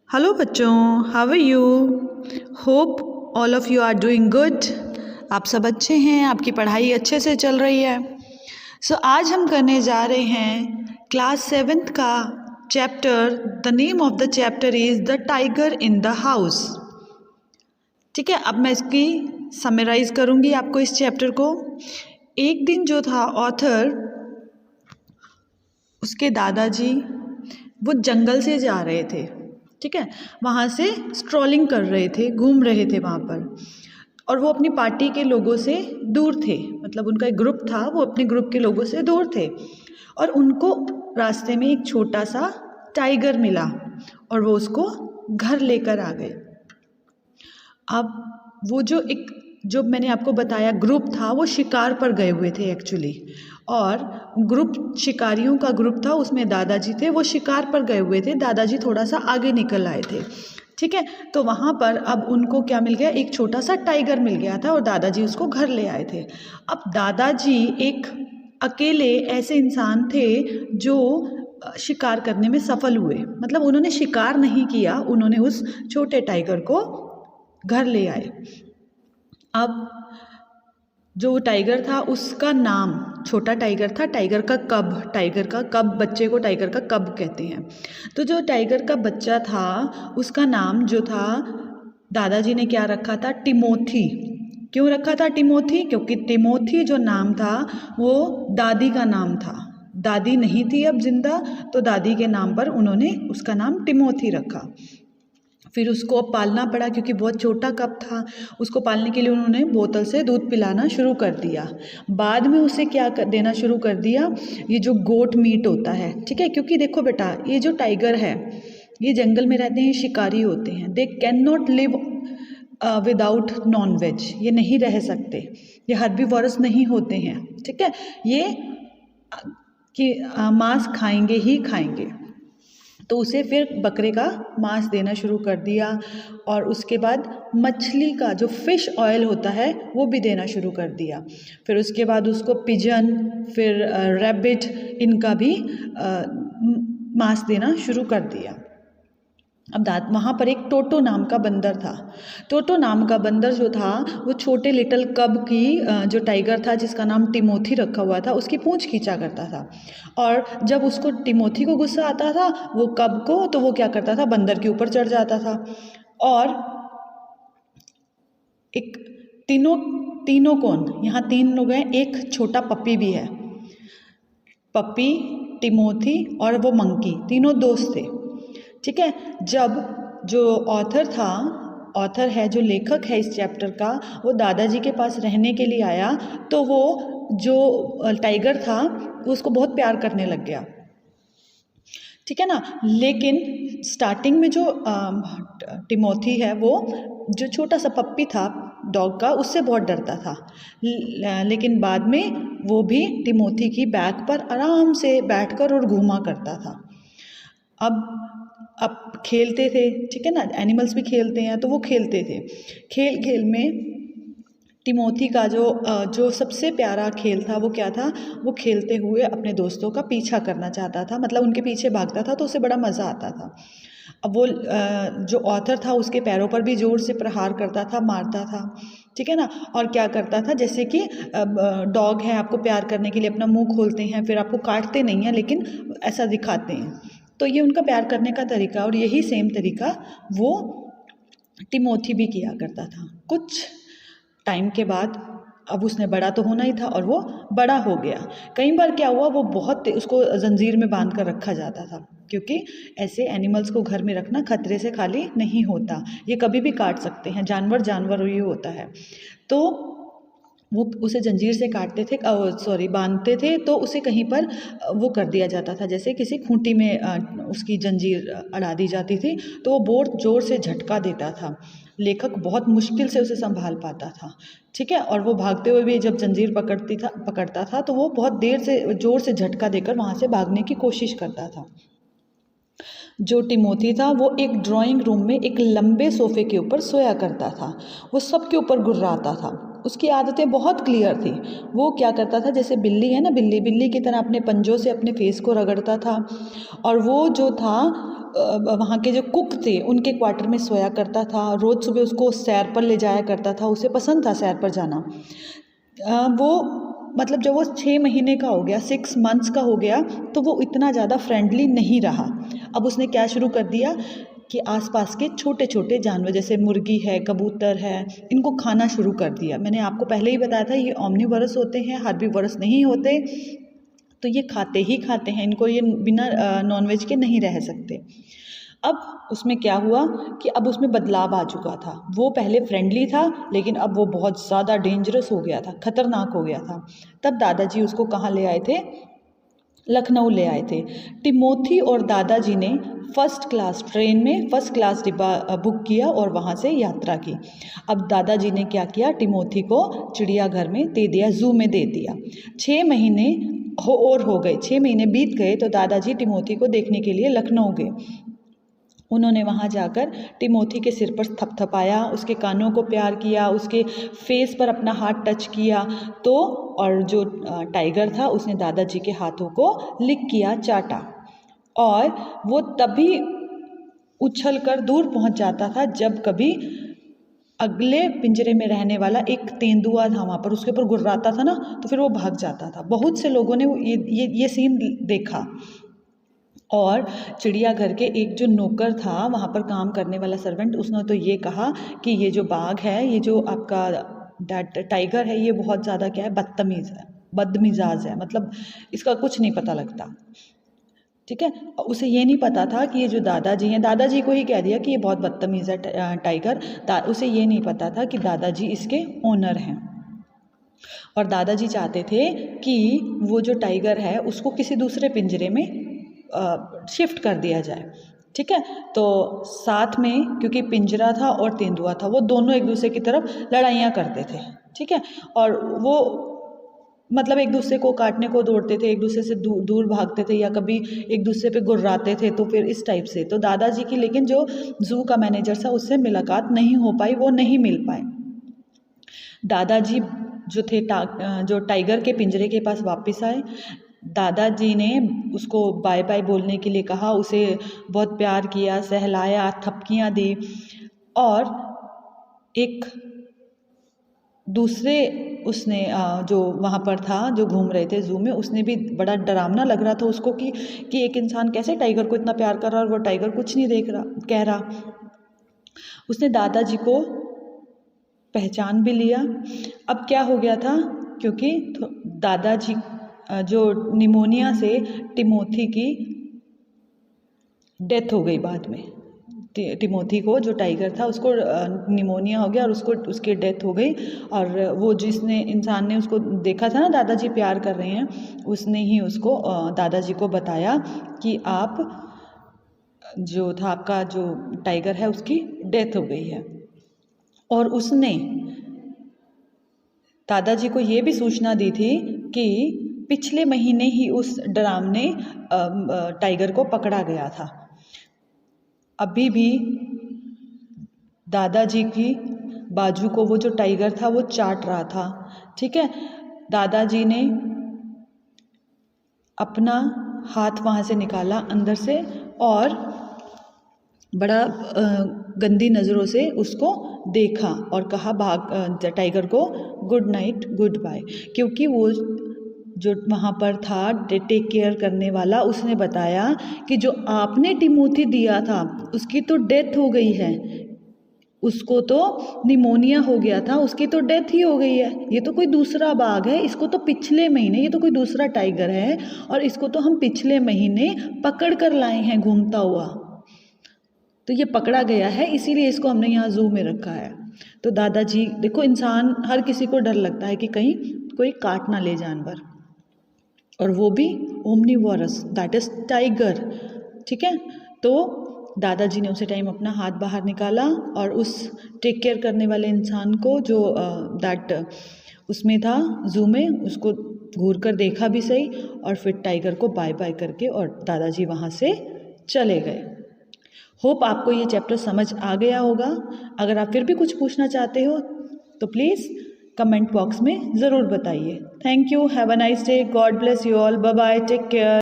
Hello बच्चों, how are you? Hope all of you are doing good. आप सब अच्छे हैं, आपकी पढ़ाई अच्छे से चल रही है। आज हम करने जा रहे हैं क्लास 7th का chapter. The name of the chapter is the tiger in the house. ठीक है, अब मैं इसकी समराइज़ करूँगी आपको इस चैप्टर को। एक दिन जो था ऑथर, उसके दादाजी वो जंगल से जा रहे थे। ठीक है, वहाँ से स्ट्रॉलिंग कर रहे थे, घूम रहे थे वहाँ पर, और वो अपनी पार्टी के लोगों से दूर थे। मतलब उनका एक ग्रुप था, वो अपने ग्रुप के लोगों से दूर थे, और उनको रास्ते में एक छोटा सा टाइगर मिला और वो उसको घर लेकर आ गए। अब वो जो मैंने आपको बताया ग्रुप था, वो शिकार पर गए हुए थे एक्चुअली, और ग्रुप शिकारियों का ग्रुप था, उसमें दादाजी थे, वो शिकार पर गए हुए थे। दादाजी थोड़ा सा आगे निकल आए थे। ठीक है, तो वहाँ पर अब उनको क्या मिल गया, एक छोटा सा टाइगर मिल गया था और दादाजी उसको घर ले आए थे। अब दादाजी एक अकेले ऐसे इंसान थे जो शिकार करने में सफल हुए। मतलब उन्होंने शिकार नहीं किया, उन्होंने उस छोटे टाइगर को घर ले आए। अब जो टाइगर था उसका नाम, छोटा टाइगर था, टाइगर का कब बच्चे को टाइगर का कब कहते हैं। तो जो टाइगर का बच्चा था उसका नाम जो था, दादाजी ने क्या रखा था, टिमोथी। क्यों रखा था टिमोथी? क्योंकि टिमोथी जो नाम था वो दादी का नाम था। दादी नहीं थी अब जिंदा, तो दादी के नाम पर उन्होंने उसका नाम टिमोथी रखा। फिर उसको पालना पड़ा क्योंकि बहुत छोटा कप था। उसको पालने के लिए उन्होंने बोतल से दूध पिलाना शुरू कर दिया। बाद में उसे देना शुरू कर दिया, ये जो गोट मीट होता है। ठीक है, क्योंकि देखो बेटा, ये जो टाइगर है ये जंगल में रहते हैं, शिकारी होते हैं। They can not live without non veg, ये नहीं रह सकते, ये हर्बीवोरस नहीं होते हैं। ठीक है, ये कि मांस खाएंगे ही खाएंगे। तो उसे फिर बकरे का मांस देना शुरू कर दिया, और उसके बाद मछली का जो फिश ऑयल होता है वो भी देना शुरू कर दिया। फिर उसके बाद उसको पिजन, फिर रैबिट, इनका भी मांस देना शुरू कर दिया। अब वहाँ पर एक टोटो नाम का बंदर था। टोटो नाम का बंदर जो था वो छोटे लिटिल कब की जो टाइगर था जिसका नाम टिमोथी रखा हुआ था, उसकी पूंछ खींचा करता था। और जब उसको टिमोथी को गुस्सा आता था वो कब को, तो वो क्या करता था, बंदर के ऊपर चढ़ जाता था। और एक तीनों कौन, यहाँ 3 लोग हैं, एक छोटा पप्पी भी है। पप्पी, टिमोथी और वो मंकी, तीनों दोस्त थे। ठीक है, जब जो ऑथर है, जो लेखक है इस चैप्टर का, वो दादाजी के पास रहने के लिए आया, तो वो जो टाइगर था उसको बहुत प्यार करने लग गया। ठीक है ना, लेकिन स्टार्टिंग में जो टिमोथी है, वो जो छोटा सा पप्पी था डॉग का, उससे बहुत डरता था। लेकिन बाद में वो भी टिमोथी की बैक पर आराम से बैठकर और घूमा करता था। अब खेलते थे, ठीक है ना, एनिमल्स भी खेलते हैं, तो वो खेलते थे। खेल में टिमोथी का जो सबसे प्यारा खेल था वो क्या था, वो खेलते हुए अपने दोस्तों का पीछा करना चाहता था। मतलब उनके पीछे भागता था तो उसे बड़ा मज़ा आता था। अब वो जो ऑथर था उसके पैरों पर भी ज़ोर से प्रहार करता था, मारता था। ठीक है ना, और क्या करता था, जैसे कि डॉग है, आपको प्यार करने के लिए अपना मुंह खोलते हैं, फिर आपको काटते नहीं हैं लेकिन ऐसा दिखाते हैं। तो ये उनका प्यार करने का तरीका, और यही सेम तरीका वो टिमोथी भी किया करता था। कुछ टाइम के बाद अब उसने बड़ा तो होना ही था, और वो बड़ा हो गया। कई बार क्या हुआ, वो बहुत उसको जंजीर में बांध कर रखा जाता था, क्योंकि ऐसे एनिमल्स को घर में रखना खतरे से खाली नहीं होता, ये कभी भी काट सकते हैं। जानवर ही होता है। तो वो उसे जंजीर से काटते थे, बांधते थे, तो उसे कहीं पर वो कर दिया जाता था, जैसे किसी खूंटी में उसकी जंजीर अड़ा दी जाती थी, तो वो बहुत ज़ोर से झटका देता था। लेखक बहुत मुश्किल से उसे संभाल पाता था। ठीक है, और वो भागते हुए भी जब जंजीर पकड़ता था तो वो बहुत देर से ज़ोर से झटका देकर वहाँ से भागने की कोशिश करता था। जो टिमोथी था वो एक ड्राइंग रूम में एक लंबे सोफे के ऊपर सोया करता था। वो सबके ऊपर गुर्राता था। उसकी आदतें बहुत क्लियर थी। वो क्या करता था, जैसे बिल्ली है ना, बिल्ली की तरह अपने पंजों से अपने फेस को रगड़ता था। और वो जो था वहाँ के जो कुक थे उनके क्वार्टर में सोया करता था। रोज़ सुबह उसको सैर पर ले जाया करता था, उसे पसंद था सैर पर जाना। वो मतलब जब वो 6 महीने का हो गया, 6 मंथ्स का हो गया, तो वो इतना ज़्यादा फ्रेंडली नहीं रहा। अब उसने क्या शुरू कर दिया कि आसपास के छोटे छोटे जानवर जैसे मुर्गी है, कबूतर है, इनको खाना शुरू कर दिया। मैंने आपको पहले ही बताया था ये ओमनीवोरस होते हैं, हर्बीवोरस नहीं होते। तो ये खाते ही खाते हैं, इनको ये बिना नॉनवेज के नहीं रह सकते। अब उसमें क्या हुआ कि अब उसमें बदलाव आ चुका था। वो पहले फ्रेंडली था, लेकिन अब वो बहुत ज़्यादा डेंजरस हो गया था, ख़तरनाक हो गया था। तब दादाजी उसको कहाँ ले आए थे? लखनऊ ले आए थे। टिमोथी और दादाजी ने फर्स्ट क्लास ट्रेन में फर्स्ट क्लास डिब्बा बुक किया और वहाँ से यात्रा की। अब दादाजी ने क्या किया? टिमोथी को चिड़ियाघर में दे दिया, ज़ू में दे दिया। 6 महीने हो गए, 6 महीने बीत गए तो दादाजी टिमोथी को देखने के लिए लखनऊ गए। उन्होंने वहाँ जाकर टिमोथी के सिर पर थपथपाया, उसके कानों को प्यार किया, उसके फेस पर अपना हाथ टच किया। तो और जो टाइगर था उसने दादाजी के हाथों को लिक किया, चाटा। और वो तभी उछलकर दूर पहुँच जाता था जब कभी अगले पिंजरे में रहने वाला एक तेंदुआ था वहाँ पर, उसके ऊपर गुर्राता था ना, तो फिर वो भाग जाता था। बहुत से लोगों ने ये सीन देखा। और चिड़ियाघर के एक जो नौकर था वहाँ पर काम करने वाला सर्वेंट, उसने तो ये कहा कि ये जो बाघ है, ये जो आपका टाइगर है, ये बहुत ज़्यादा क्या है, बदतमीज़ है, बदमिजाज है, मतलब इसका कुछ नहीं पता लगता। ठीक है, उसे ये नहीं पता था कि ये जो दादाजी हैं, दादाजी को ही कह दिया कि ये बहुत बदतमीज़ है टाइगर। उसे ये नहीं पता था कि दादाजी इसके ओनर हैं। और दादाजी चाहते थे कि वो जो टाइगर है उसको किसी दूसरे पिंजरे में शिफ्ट कर दिया जाए। ठीक है, तो साथ में क्योंकि पिंजरा था और तेंदुआ था, वो दोनों एक दूसरे की तरफ लड़ाइयाँ करते थे। ठीक है, और वो मतलब एक दूसरे को काटने को दौड़ते थे, एक दूसरे से दूर भागते थे, या कभी एक दूसरे पे गुर्राते थे। तो फिर इस टाइप से तो दादाजी की, लेकिन जो ज़ू का मैनेजर था उससे मुलाकात नहीं हो पाई, वो नहीं मिल पाए। दादाजी जो थे जो टाइगर के पिंजरे के पास वापस आए। दादाजी ने उसको बाय बाय बोलने के लिए कहा, उसे बहुत प्यार किया, सहलाया, थपकियाँ दी। और एक दूसरे उसने जो वहाँ पर था, जो घूम रहे थे ज़ू में, उसने भी बड़ा डरावना लग रहा था उसको कि एक इंसान कैसे टाइगर को इतना प्यार कर रहा है और वो टाइगर कुछ नहीं देख रहा, कह रहा। उसने दादाजी को पहचान भी लिया। अब क्या हो गया था, क्योंकि दादाजी जो निमोनिया से टिमोथी की डेथ हो गई बाद में। टिमोथी को, जो टाइगर था, उसको निमोनिया हो गया और उसकी डेथ हो गई। और वो जिसने इंसान ने उसको देखा था ना, दादाजी प्यार कर रहे हैं, उसने ही उसको दादाजी को बताया कि आप जो था आपका जो टाइगर है उसकी डेथ हो गई है। और उसने दादाजी को ये भी सूचना दी थी कि पिछले महीने ही उस डरावने टाइगर को पकड़ा गया था। अभी भी दादाजी की बाजू को वो जो टाइगर था वो चाट रहा था। ठीक है, दादाजी ने अपना हाथ वहाँ से निकाला अंदर से और बड़ा गंदी नज़रों से उसको देखा और कहा टाइगर को गुड नाइट, गुड बाय। क्योंकि वो जो वहाँ पर था टेक केयर करने वाला, उसने बताया कि जो आपने टिमोथी दिया था उसकी तो डेथ हो गई है, उसको तो निमोनिया हो गया था, उसकी तो डेथ ही हो गई है। ये तो कोई दूसरा बाघ है, इसको तो पिछले महीने, ये तो कोई दूसरा टाइगर है और इसको तो हम पिछले महीने पकड़ कर लाए हैं घूमता हुआ। तो ये पकड़ा गया है, इसीलिए इसको हमने यहाँ ज़ू में रखा है। तो दादाजी देखो, इंसान, हर किसी को डर लगता है कि कहीं कोई काट ना ले जानवर, और वो भी ओमनीवोरस, दैट इज़ टाइगर। ठीक है, तो दादाजी ने उसी टाइम अपना हाथ बाहर निकाला और उस टेक केयर करने वाले इंसान को, जो उसमें था ज़ू में, उसको घूर कर देखा भी सही, और फिर टाइगर को बाय बाय करके और दादाजी वहाँ से चले गए। होप आपको ये चैप्टर समझ आ गया होगा। अगर आप फिर भी कुछ पूछना चाहते हो तो प्लीज़ कमेंट बॉक्स में ज़रूर बताइए। Thank you, have a nice day, God bless you all, bye bye, take care.